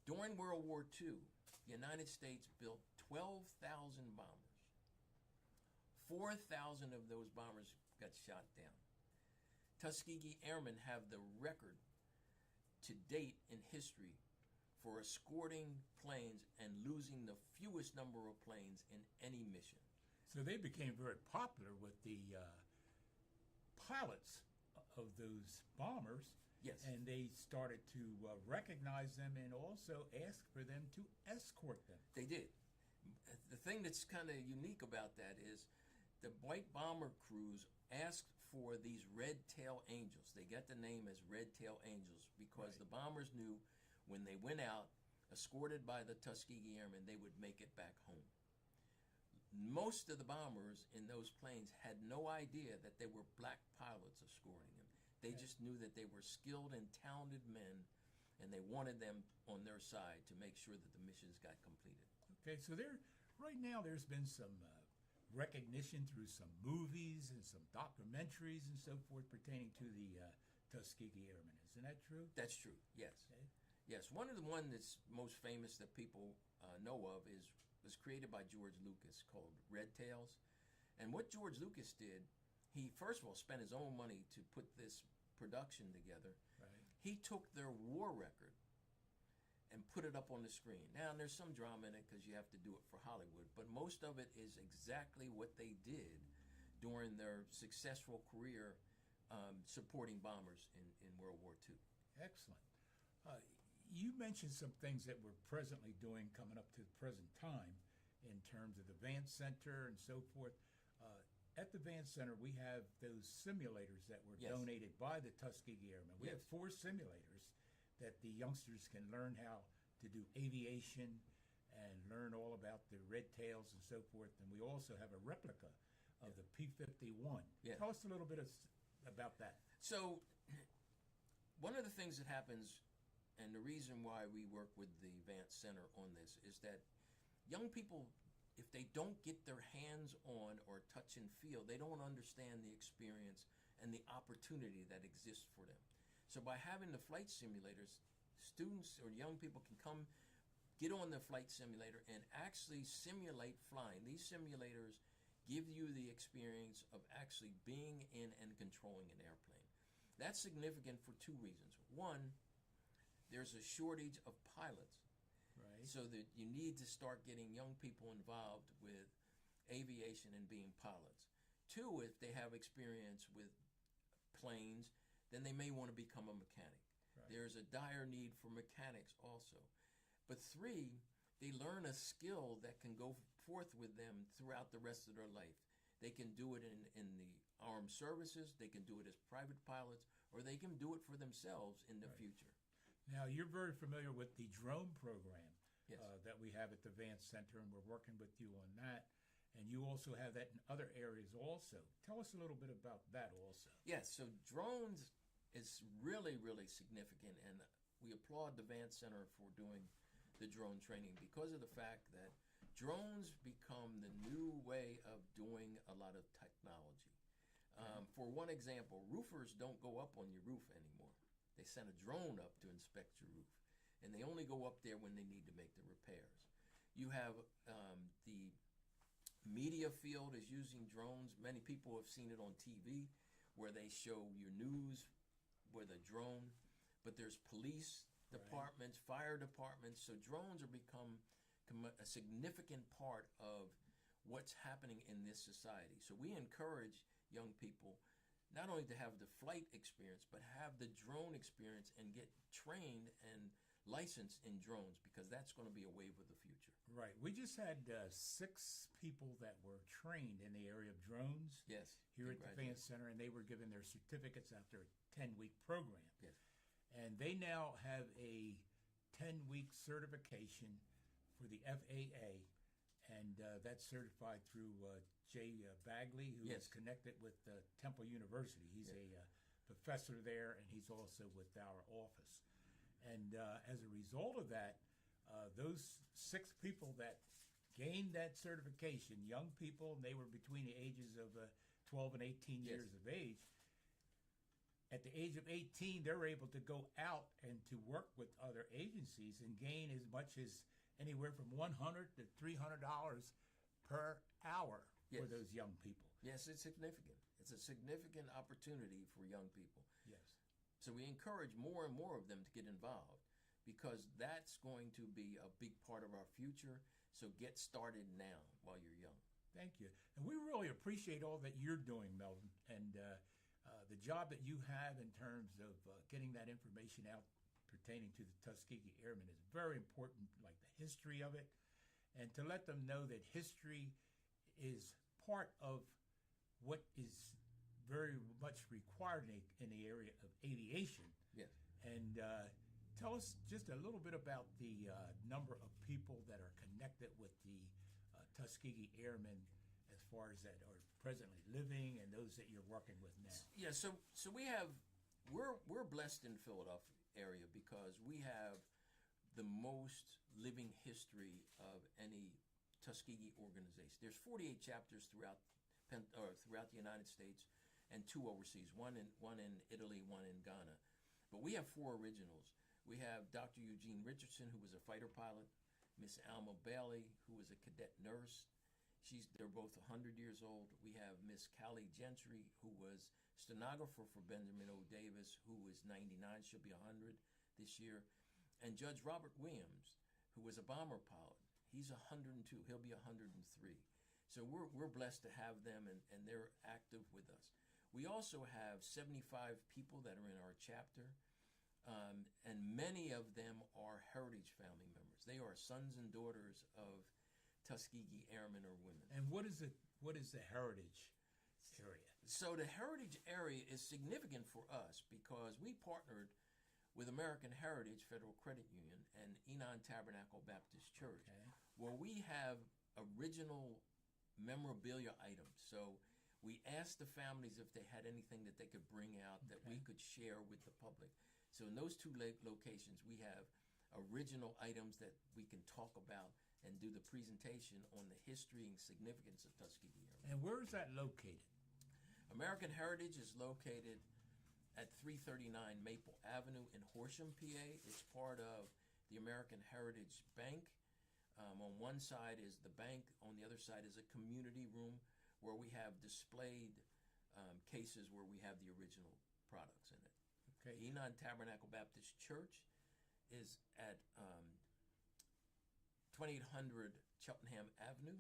During World War II, the United States built 12,000 bombers. 4,000 of those bombers got shot down. Tuskegee Airmen have the record to date in history for escorting planes and losing the fewest number of planes in any mission. So they became very popular with the pilots of those bombers. Yes. And they started to recognize them and also ask for them to escort them. They did. The thing that's kind of unique about that is the white bomber crews asked for these red tail angels. They got the name as red tail angels because Right. the bombers knew when they went out, escorted by the Tuskegee Airmen, they would make it back home. Most of the bombers in those planes had no idea that they were black pilots escorting them. They just knew that they were skilled and talented men, and they wanted them on their side to make sure that the missions got completed. Okay, so right now there's been some recognition through some movies and some documentaries and so forth pertaining to the Tuskegee Airmen. Isn't that true? That's true, yes. Okay. Yes, one of the one that's most famous that people know of was created by George Lucas called Red Tails. And what George Lucas did, he first of all spent his own money to put this production together. Right. He took their war record and put it up on the screen. Now, there's some drama in it because you have to do it for Hollywood, but most of it is exactly what they did during their successful career supporting bombers in World War II. Excellent. You mentioned some things that we're presently doing coming up to the present time in terms of the Vance Center and so forth. At the Vance Center, we have those simulators that were Yes. donated by the Tuskegee Airmen. We have Yes. 4 simulators that the youngsters can learn how to do aviation and learn all about the red tails and so forth. And we also have a replica of the P-51. Yeah. Tell us a little bit about that. So, one of the things that happens, and the reason why we work with the Vance Center on this, is that young people, if they don't get their hands on or touch and feel, they don't understand the experience and the opportunity that exists for them. So by having the flight simulators, students or young people can come get on the flight simulator and actually simulate flying. These simulators give you the experience of actually being in and controlling an airplane. That's significant for 2 reasons. One, there's a shortage of pilots. Right. So that you need to start getting young people involved with aviation and being pilots. 2, if they have experience with planes, then they may want to become a mechanic. Right. There's a dire need for mechanics also. But 3, they learn a skill that can go forth with them throughout the rest of their life. They can do it in the armed services, they can do it as private pilots, or they can do it for themselves in the Right. future. Now, you're very familiar with the drone program Yes. that we have at the Vance Center, and we're working with you on that. And you also have that in other areas also. Tell us a little bit about that also. Yes, so drones is really, really significant, and we applaud the Vance Center for doing the drone training because of the fact that drones become the new way of doing a lot of technology. For one example, roofers don't go up on your roof anymore. They send a drone up to inspect your roof, and they only go up there when they need to make the repairs. You have the media field is using drones. Many people have seen it on TV where they show your news with a drone, but there's police departments, fire departments, so drones are become a significant part of what's happening in this society. So we encourage young people not only to have the flight experience, but have the drone experience and get trained and licensed in drones, because that's going to be a wave of the future. Right. We just had 6 people that were trained in the area of drones Yes. here at the Vance Center, and they were given their certificates after a 10-week program. Yes. And they now have a 10-week certification for the FAA, and that's certified through Jay Bagley, who Yes. is connected with Temple University. He's a professor there, and he's also with our office. And as a result of that, those 6 people that gained that certification, young people, and they were between the ages of 12 and 18 Yes. years of age, at the age of 18, they're able to go out and to work with other agencies and gain as much as anywhere from $100 to $300 per hour Yes. for those young people. Yes, it's significant. It's a significant opportunity for young people. Yes. So we encourage more and more of them to get involved because that's going to be a big part of our future. So get started now while you're young. Thank you. And we really appreciate all that you're doing, Melvin, and the job that you have in terms of getting that information out pertaining to the Tuskegee Airmen is very important, like the history of it, and to let them know that history is part of what is very much required in the area of aviation. Yes. And tell us just a little bit about the number of people that are connected with the Tuskegee Airmen as far as that are presently living and those that you're working with now. Yeah, so we're blessed in Philadelphia area because we have the most living history of any Tuskegee organization. There's 48 chapters throughout the United States and 2 overseas, one in Italy, one in Ghana. But we have 4 originals. We have Dr. Eugene Richardson, who was a fighter pilot, Miss Alma Bailey, who was a cadet nurse. They're both 100 years old. We have Miss Callie Gentry, who was stenographer for Benjamin O. Davis, who is 99. She'll be 100 this year. And Judge Robert Williams, who was a bomber pilot. He's 102. He'll be 103. So we're blessed to have them, and they're active with us. We also have 75 people that are in our chapter, and many of them are Heritage family members. They are sons and daughters of Tuskegee Airmen or women. And what is the Heritage area? So the Heritage area is significant for us because we partnered with American Heritage Federal Credit Union and Enon Tabernacle Baptist Church, where we have original memorabilia items. So we asked the families if they had anything that they could bring out that we could share with the public. So in those 2 locations, we have original items that we can talk about and do the presentation on the history and significance of Tuskegee Airmen. And where is that located? American Heritage is located at 339 Maple Avenue in Horsham, PA. It's part of the American Heritage Bank. On one side is the bank. On the other side is a community room where we have displayed cases where we have the original products in it. Okay. Enon Tabernacle Baptist Church is at 2800 Cheltenham Avenue,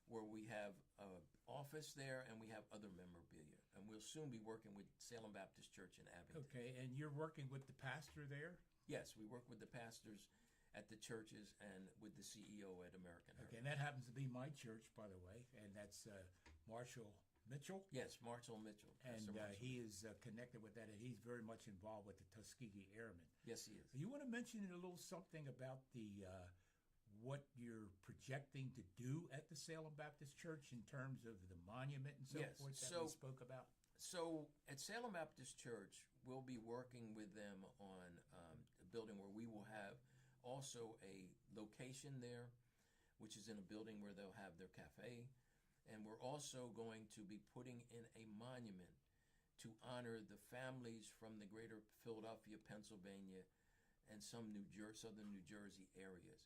where we have an office there and we have other memorabilia. And we'll soon be working with Salem Baptist Church in Abington. Okay, and you're working with the pastor there? Yes, we work with the pastors at the churches and with the CEO at American Heritage. Okay, and that happens to be my church, by the way, and that's Marshall Mitchell. Yes, Marshall Mitchell. And he is connected with that, and he's very much involved with the Tuskegee Airmen. Yes, he is. You want to mention a little something about the what you're projecting to do at the Salem Baptist Church in terms of the monument and so forth that we spoke about? So at Salem Baptist Church, we'll be working with them on a building where we will have also a location there, which is in a building where they'll have their cafe. And we're also going to be putting in a monument to honor the families from the greater Philadelphia, Pennsylvania, and some southern New Jersey areas.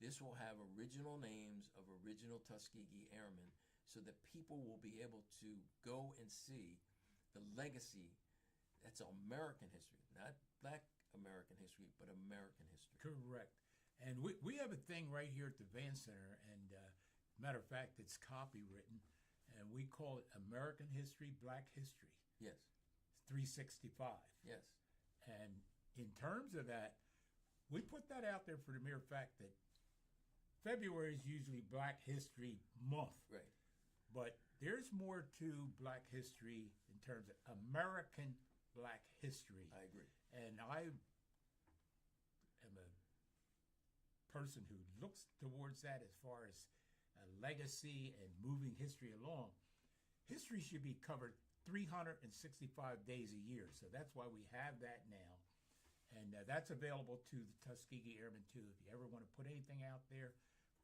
This will have original names of original Tuskegee Airmen so that people will be able to go and see the legacy. That's American history, not Black American history, but American history. Correct. And we have a thing right here at the Vance Center, and matter of fact, it's copywritten, and we call it American History, Black History. Yes. 365. Yes. And in terms of that, we put that out there for the mere fact that February is usually Black History Month. Right. But there's more to Black history in terms of American Black history. I agree. And I am a person who looks towards that as far as a legacy and moving history along. History should be covered 365 days a year. So that's why we have that now. And that's available to the Tuskegee Airmen, too. If you ever want to put anything out there,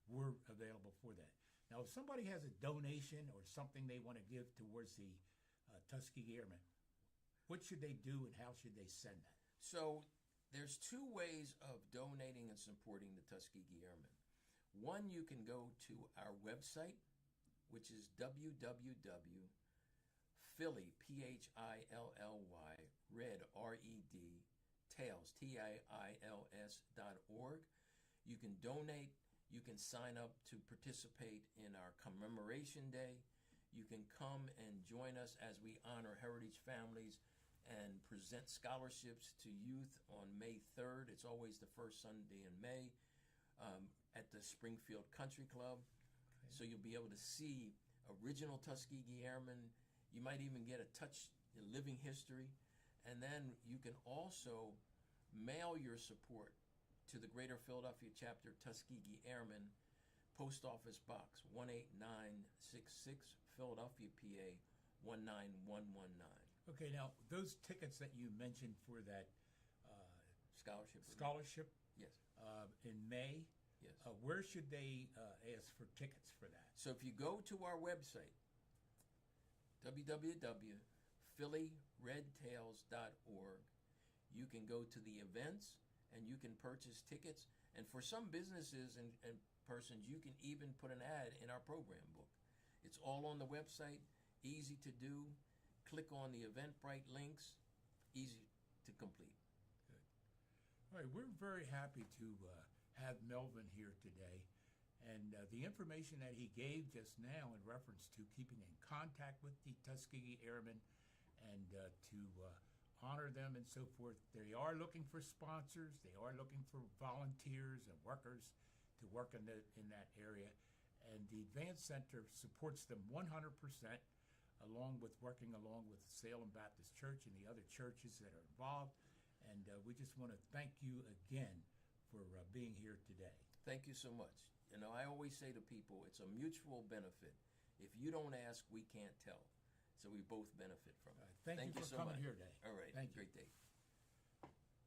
we're available for that. Now, if somebody has a donation or something they want to give towards the Tuskegee Airmen, what should they do and how should they send that? So there's two ways of donating and supporting the Tuskegee Airmen. One, you can go to our website, which is www.philly, Philly, red, R-E-D, tails, TAILS.org. You can donate. You can sign up to participate in our Commemoration Day. You can come and join us as we honor heritage families and present scholarships to youth on May 3rd. It's always the first Sunday in May at the Springfield Country Club. Okay. So you'll be able to see original Tuskegee Airmen. You might even get a touch in living history. And then you can also mail your support to the Greater Philadelphia Chapter Tuskegee Airmen, Post Office Box 18966, Philadelphia, PA 19119. Okay, now those tickets that you mentioned for that scholarship yes, in May, yes, where should they ask for tickets for that? So if you go to our website, www.phillyredtails.org, you can go to the events and you can purchase tickets. And for some businesses and persons, you can even put an ad in our program book. It's all on the website, easy to do. Click on the Eventbrite links, easy to complete. Good. All right, we're very happy to have Melvin here today. And the information that he gave just now in reference to keeping in contact with the Tuskegee Airmen and to honor them and so forth, they are looking for sponsors. They are looking for volunteers and workers to work in that area. And the Vance Center supports them 100%, along with working along with Salem Baptist Church and the other churches that are involved. And we just want to thank you again for being here today. Thank you so much. You know, I always say to people, it's a mutual benefit. If you don't ask, we can't tell. So we both benefit from it. Thank you for so coming much. here today. All right. Thank you. Great day.